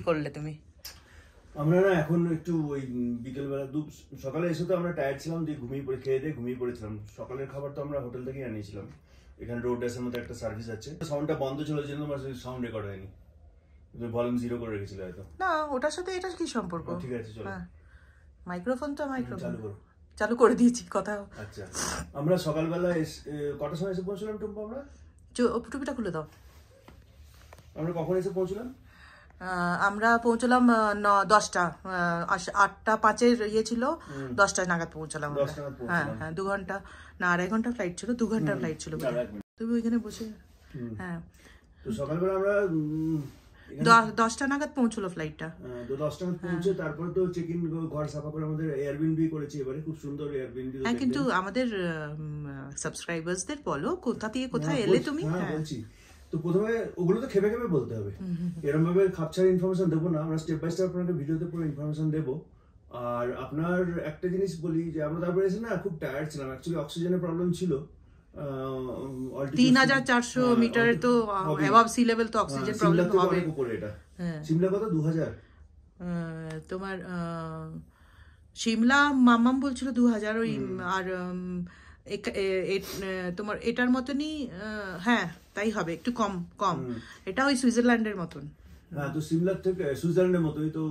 করলে তুমি? আমরা না এখন একটু ওই বিকেলবেলা সকালে এসে তো আমরা টায়ার্ড ছিলাম, দিয়ে ঘুমিয়ে পড়ে খেয়ে দিয়ে ঘুমিয়ে পড়েছিলাম। সকালের খাবার তো আমরা হোটেল থেকেই আনিয়েছিলাম। এখানে রোড ড্যাশের মধ্যে একটা সার্ভিস আছে, সাউন্ডটা বন্ধ ছিল জন্য সাউন্ড রেকর্ড হয়নি, ভলিউম 0 করে রেখেছিল হয়তো। না, ওটার সাথে এটার কি সম্পর্ক? ঠিক আছে চলো, মাইক্রোফোন তো মাইক্রোফোন চালু করে দিয়েছি কথা। আচ্ছা, আমরা সকালবেলা কটার সময় এসে পৌঁছলাম টুম্পা? আমরা টুপিটা খুলে দাও। আমরা কখন এসে পৌঁছলাম? আমরা পৌঁছলাম 10টা, 8টা 5-এর ইয়ে ছিল, 10টা নাগাদ পৌঁছলাম। হ্যাঁ হ্যাঁ, 2 ঘন্টা না 2.5 ঘন্টা ফ্লাইট ছিল, 2 ঘন্টার ফ্লাইট ছিল। তুমি ওইখানে বসে, হ্যাঁ তো সকালবেলা আমরা 10টা নাগাদ পৌঁছলো ফ্লাইটটা। তো 10টা নাগাদ পৌঁছে তারপরে তো চেক ইন, ঘর সাফা করে আমাদের এয়ারবিএনবি করেছি এবারে, খুব সুন্দর এয়ারবিএনবি। হ্যাঁ, কিন্তু আমাদের সাবস্ক্রাইবার্সদের বলো কোথা থেকে কোথায় এলে তুমি? হ্যাঁ বলছি তো, প্রথমে ওগুলো তো খেপে খেপে বলতে হবে, এরকম ভাবে খাপছাড়া ইনফরমেশন দেবো না, আমরা স্টেপ বাই স্টেপ আপনাকে ভিডিওতে পুরো ইনফরমেশন দেবো। আর আপনার একটা জিনিস বলি যে আমরা তারপরে এসে না খুব টায়ার্ড ছিলাম, অ্যাকচুয়ালি অক্সিজেনের প্রবলেম ছিল। 3400 মিটার তো অ্যাবভ সি লেভেল, তো অক্সিজেন প্রবলেম হবে। এটা সিমলা কত 2000? তোমার সিমলা মাম্মাম বলছিল 2000, ওই আর তোমার এটার মতনই, হ্যাঁ তাই হবে, একটু কম কম। এটা ওই সুইজারল্যান্ডের মতন। হ্যাঁ, তো সিমলা থেকে সুইজারল্যান্ডের মতোই, তো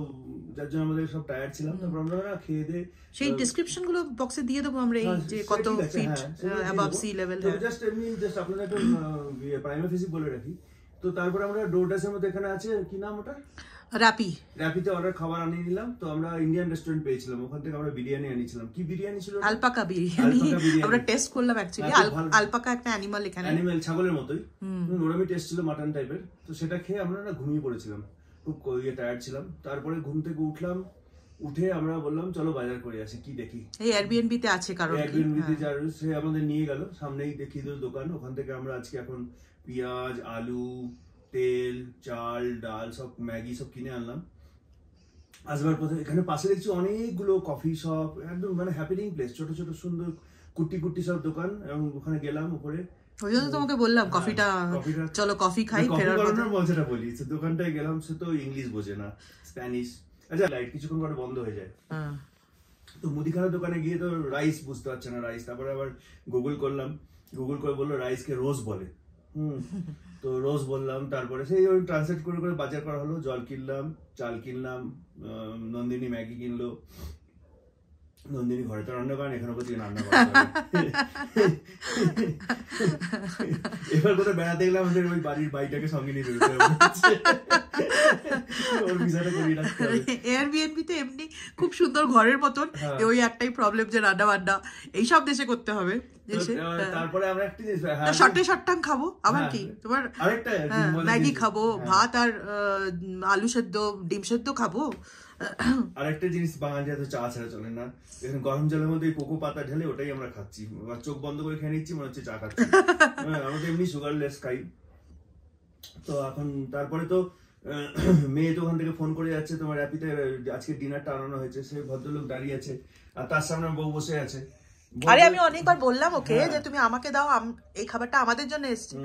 যার জন্য আমাদের সব টায়ার্ড ছিলাম। তারপর আমরা খেয়ে দিয়ে সেই ডেসক্রিপশন গুলো বক্সে দিয়ে দেবো আমরা, এই যে কত feet above sea level. Just এমনি জাস্ট আপনাদের একটা প্রাইমারি ফিজিক বলে রাখি। তো তারপরে আমরা ডোরডাসের মধ্যে এখানে আছে, কি নাম ওটা, র্যাপিতে অর্ডার খাবার আনিয়ে নিলাম। তো আমরা ইন্ডিয়ান রেস্টুরেন্ট পেয়েছিলাম, ওখান থেকে আমরা বিরিয়ানি আনিয়েছিলাম। কি বিরিয়ানি ছিল? আলপাকা বিরিয়ানি। আমরা টেস্ট করলাম অ্যাকচুয়ালি, আলপাকা একটা অ্যানিমাল, এখানে অ্যানিমাল ছাগলের মতোই, ওরমই টেস্ট ছিল, মাটন টাইপের। তো সেটা খেয়ে আমরা না ঘুমিয়ে পড়েছিলাম, খুব টায়ার্ড ছিলাম। তারপরে ঘুম থেকে উঠলাম, উঠে আমরা বললাম চলো বাজার করে আসি, কি দেখি। এই এয়ারবিএনবি তে আছে, কারণ এয়ারবিএনবি তে যার সে আমাদের নিয়ে গেল, সামনেই দেখিয়ে দিল দোকান। ওখান থেকে আমরা আজকে এখন পেঁয়াজ, আলু, তেল, চাল, ডাল, সব ম্যাগি সব কিনে আনলাম। আসবার পথে এখানে পাশে দেখছি অনেকগুলো কফি শপ, একদম মানে হ্যাপেনিং প্লেস, ছোট ছোট সুন্দর কুটি কুটি সব দোকান। এবং ওখানে গেলাম উপরে, ওই জন্য তোমাকে বললাম কফিটা, চলো কফি খাই। ফেরার পথে মজাটা বলি, দোকানটায় গেলাম, সে তো ইংলিশ বোঝে না, স্প্যানিশ। আচ্ছা, লাইট কিছুক্ষণ পরে বন্ধ হয়ে যায়। তো মুদিখানার দোকানে গিয়ে তো রাইস বুঝতে পারছে না, রাইস। তারপরে আবার গুগল করলাম, গুগল করে বললো রাইসকে রোজ বলে। তো রোজ বললাম, তারপরে সেই ওই ট্রান্সলেট করে করে বাজার করা হলো। জল কিনলাম, চাল কিনলাম, নন্দিনী ম্যাগি কিনলো। নন্দিনী ঘরে তো রান্না করেন, এখানে বলছি রান্না করে। এবার কোথাও বেড়াতে গেলাম, আমাদের ওই বাড়ির বাইটাকে সঙ্গে নিয়ে যেতে হবে, ওর ভিসাটা করিয়ে রাখতে হবে। এয়ারবিএনবি তে এমনি খুব সুন্দর ঘরের মতন, ওই একটাই প্রবলেম যে রান্না বান্না এইসব দেশে করতে হবে। তারপরে আমরা একটা জিনিস শর্টাং খাবো, আবার কি তোমার আরেকটা ম্যাগি খাবো, ভাত আর আলু সেদ্ধ, ডিম সেদ্ধ খাবো। আরেকটা জিনিস, বাঙালি তো চা ছাড়া চলে না। এখন গরম জলের মধ্যে কোকো পাতা ঢেলে ওটাই আমরা খাচ্ছি, চোখ বন্ধ করে খেয়ে নিচ্ছি, মনে হচ্ছে চা খাচ্ছি। আমাদের এমনি সুগারলেস খাই। তো এখন তারপরে তো মেয়ে তো ওখান থেকে ফোন করে যাচ্ছে, তোমার র্যাপিতে আজকে ডিনারটা আনানো হয়েছে। সেই ভদ্রলোক দাঁড়িয়ে আছে, আর তার সামনে বউ বসে আছে। আরে আমি অনেকবার বললাম ওকে যে তুমি আমাকে দাও, এই খাবারটা আমাদের জন্য এসেছে।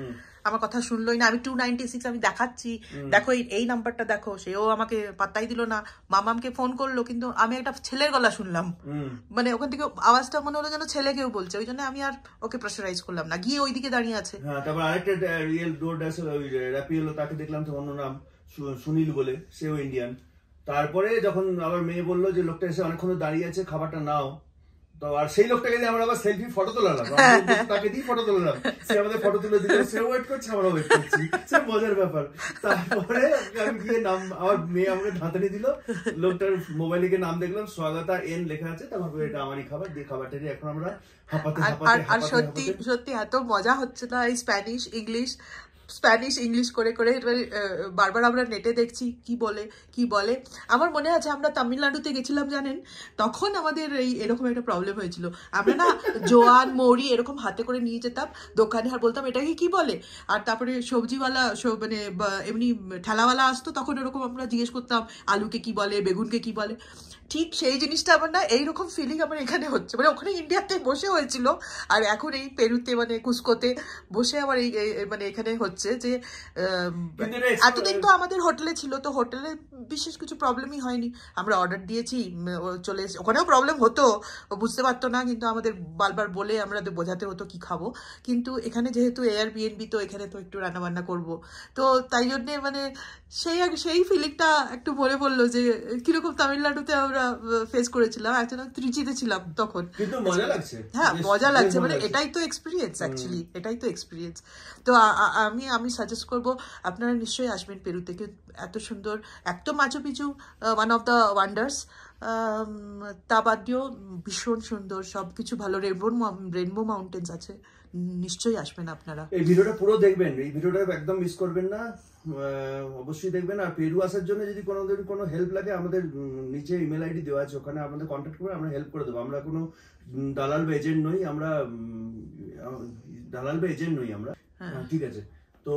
আমার কথা শুনলোই না। আমি 296 আমি দেখাচ্ছি, দেখো এই নাম্বারটা দেখো, সেও আমাকে পাত্তাই দিল না। মামামকে ফোন করলো, কিন্তু আমি একটা ছেলের গলা শুনলাম, মানে ওখান থেকে আওয়াজটা মনে হলো যেন ছেলে কেউ বলছে। ওই জন্য আমি আর ওকে প্রেসারাইজ করলাম না, গিয়ে ওইদিকে দাঁড়িয়ে আছে। হ্যাঁ, তারপর আরেকটা রিয়েল ডোরডাস র্যাপি হলো, তাকে দেখলাম তো অন্য নাম সুনীল বলে, সেও ইন্ডিয়ান। তারপরে যখন আবার মেয়ে বললো যে লোকটা এসে অনেকক্ষণ দাঁড়িয়ে আছে, খাবারটা নাও। তো আর সেই লোকটাকে দিয়ে আমরা আবার সেলফি ফটো তোলালাম, তাকে দিয়ে ফটো তোলালাম, সে আমাদের ফটো তুলে দিল, সে ওয়েট করছে, আমরা ওয়েট করছি, সে মজার ব্যাপার। তারপরে আমি গিয়ে নাম, আমার মেয়ে আমাকে ধাঁতানি দিল, লোকটার মোবাইলে গিয়ে নাম দেখলাম, স্বাগতা এন লেখা আছে। তারপর এটা আমারই খাবার, দিয়ে খাবারটা দিয়ে এখন আমরা হাঁপাতে হাঁপাতে। আর সত্যি সত্যি এত মজা হচ্ছে না, এই স্প্যানিশ ইংলিশ করে করে বারবার আমরা নেটে দেখছি কি বলে। আমার মনে আছে আমরা তামিলনাড়ুতে গেছিলাম জানেন, তখন আমাদের এরকম একটা প্রবলেম হয়েছিল। আমরা না জোয়ান মৌরি এরকম হাতে করে নিয়ে যেতাম দোকানে, আর বলতাম এটাকে কি বলে। আর তারপরে সবজিওয়ালা মানে এমনি ঠেলাওয়ালা আসতো, তখন এরকম আমরা জিজ্ঞেস করতাম আলুকে কি বলে, বেগুনকে কি বলে। ঠিক সেই জিনিসটা আমার না এইরকম ফিলিং আমার এখানে হচ্ছে, মানে ওখানে ইন্ডিয়াতে বসে হয়েছিল, আর এখন এই পেরুতে মানে কুসকোতে বসে আমার এই মানে এখানে হচ্ছে। হচ্ছে যে এতদিন তো আমাদের হোটেলে ছিল, তো হোটেলে বিশেষ কিছু প্রবলেমই হয়নি, আমরা অর্ডার দিয়েছি চলে এসে, ওখানেও প্রবলেম হতো, বুঝতে পারতো না, কিন্তু আমাদের বারবার বলে আমরা বোঝাতে হতো কি খাবো। কিন্তু এখানে যেহেতু এয়ারবিএনবি, তো এখানে তো একটু রান্নাবান্না করবো, তো তাই জন্যে মানে সেই ফিলিংটা একটু মনে পড়লো যে কিরকম তামিলনাড়ুতে আমরা ফেস করেছিলাম, একজন ত্রিচিতে ছিলাম তখন। কিন্তু মজা লাগছে, হ্যাঁ মজা লাগছে, মানে এটাই তো এক্সপিরিয়েন্স, অ্যাকচুয়ালি এটাই তো এক্সপিরিয়েন্স। তো আমি সাজেস্ট করবো আপনারা নিশ্চয়ই আসবেন পেরুতে, এত সুন্দর, এক তো Machu Picchu one of the wonders, তা বাদ দিয়েও ভীষণ সুন্দর, সবকিছু ভালো, রেনবো মাউন্টেন্স আছে, নিশ্চয়ই আসবেন আপনারা। এই ভিডিওটা পুরো দেখবেন, এই ভিডিওটা একদম মিস করবেন না, অবশ্যই দেখবেন। আর পেরু আসার জন্য যদি কোনো হেল্প লাগে, আমাদের নিচে ইমেল আইডি দেওয়া আছে, ওখানে আমাদের কন্ট্যাক্ট করবেন, আমরা হেল্প করে দেবো। আমরা কোনো দালাল বা এজেন্ট নই, আমরা আমরা, ঠিক আছে। তো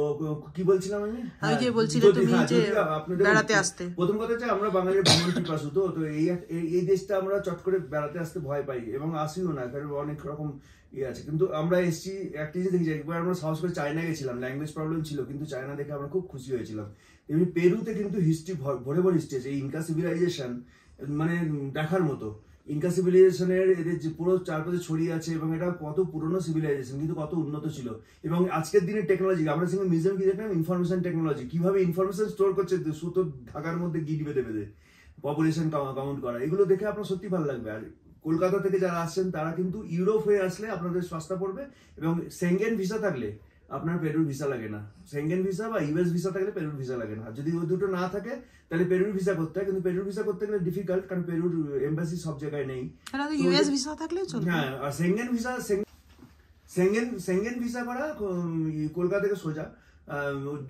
কি বলছিলাম আমি? যে বলছিলে তুমি যে বেড়াতে আসতে, প্রথম কথা হচ্ছে আমরা বাঙালির ভ্রমণ পিপাসু, তো এই দেশটা আমরা চট করে বেড়াতে আসতে ভয় পাই এবং আসিও না, কারণ অনেক রকম ইয়ে আছে। কিন্তু আমরা এসছি একটা জিনিস দেখছি, একবার আমরা সাহস করে চায়না গেছিলাম, ল্যাঙ্গুয়েজ প্রবলেম ছিল, কিন্তু চায়না দেখে আমরা খুব খুশি হয়েছিলাম। এমনি পেরুতে কিন্তু হিস্ট্রি ভরে ভরে হিস্ট্রি আছে, এই ইনকা সিভিলাইজেশন মানে দেখার মতো। ইনকা সিভিলাইজেশনের এদের যে পুরো চারপাশে ছড়িয়ে আছে, এবং এটা কত পুরনো সিভিলাইজেশন, কিন্তু কত উন্নত ছিল। এবং আজকের দিনের টেকনোলজি, আমরা সঙ্গে মিউজিয়াম কি দেখলাম, ইনফরমেশন টেকনোলজি, কিভাবে ইনফরমেশন স্টোর করছে সুতো ঢাকার মধ্যে গিট বেঁধে বেঁধে, পপুলেশন কাউন্ট করা, এগুলো দেখে আপনার সত্যি ভালো লাগবে। আর কলকাতা থেকে যারা আসছেন তারা কিন্তু ইউরোপ হয়ে আসলে আপনাদের সস্তা পড়বে, এবং সেঙ্গেন ভিসা থাকলে আপনার পেরুর ভিসা লাগে না। সেঙ্গেন ভিসা বা ইউএস ভিসা থাকলে পেরুর ভিসা লাগে না। যদি ওই দুটো না থাকে তাহলে পেরুর ভিসা করতে হয়, কিন্তু পেরুর ভিসা করতে গেলে ডিফিকাল্ট, কারণ পেরুর এমবাসি সব জায়গায় নেই। ইউএস ভিসা থাকলে চলবে। হ্যাঁ, আর সেঙ্গেন ভিসা করা কলকাতা থেকে সোজা,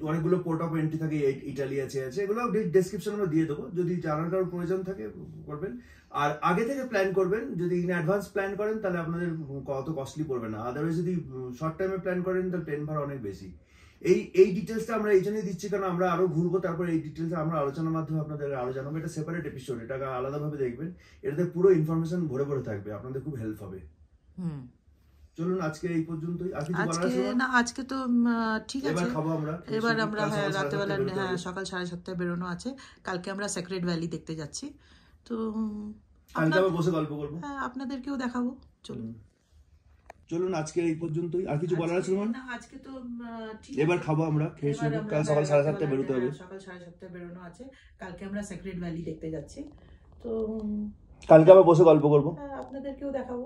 অনেকগুলো পোর্ট অফ এন্ট্রি থাকে, ইটালি আছে, এগুলো ডেসক্রিপশন আমরা দিয়ে দেবো, যদি জানার কারোর প্রয়োজন থাকে করবেন। আর আগে থেকে প্ল্যান করবেন, যদি ইন অ্যাডভান্স প্ল্যান করেন তাহলে আপনাদের কত কস্টলি পড়বে না। আদারওয়াইজ যদি শর্ট টাইমে প্ল্যান করেন তাহলে ট্রেন ভাড়া অনেক বেশি। এই ডিটেলসটা আমরা এই জন্যই দিচ্ছি, কারণ আমরা আরো ঘুরবো, তারপর এই ডিটেলস আমরা আলোচনার মাধ্যমে আপনাদের আরো জানাবো। এটা সেপারেট এপিসোড, এটাকে আলাদাভাবে দেখবেন, এটাতে পুরো ইনফরমেশন ভরে ভরে থাকবে, আপনাদের খুব হেল্প হবে। চলুন আজকে এই পর্যন্তই, আর কিছু বলার আছে না? আজকে তো ঠিক আছে, এবার আমরা রাতেবেলা সকাল 7:30টায় বেরোনো আছে, কালকে আমরা সেক্রেট ভ্যালি দেখতে যাচ্ছি, তো কালকে আবার বসে গল্প করবো, হ্যাঁ আপনাদেরকেও দেখাবো। চলুন আজকে এই পর্যন্তই, আর কিছু বলার আছে না? আজকে তো ঠিক, এবার খাবো আমরা, খেয়ে শুরু, কাল সকাল 7:30টায় বেরোতে হবে, সকাল 7:30টায় বেরোনো আছে, কালকে আমরা সেক্রেট ভ্যালি দেখতে যাচ্ছি, তো কালকে আবার বসে গল্প করবো, আপনাদেরকেও দেখাবো।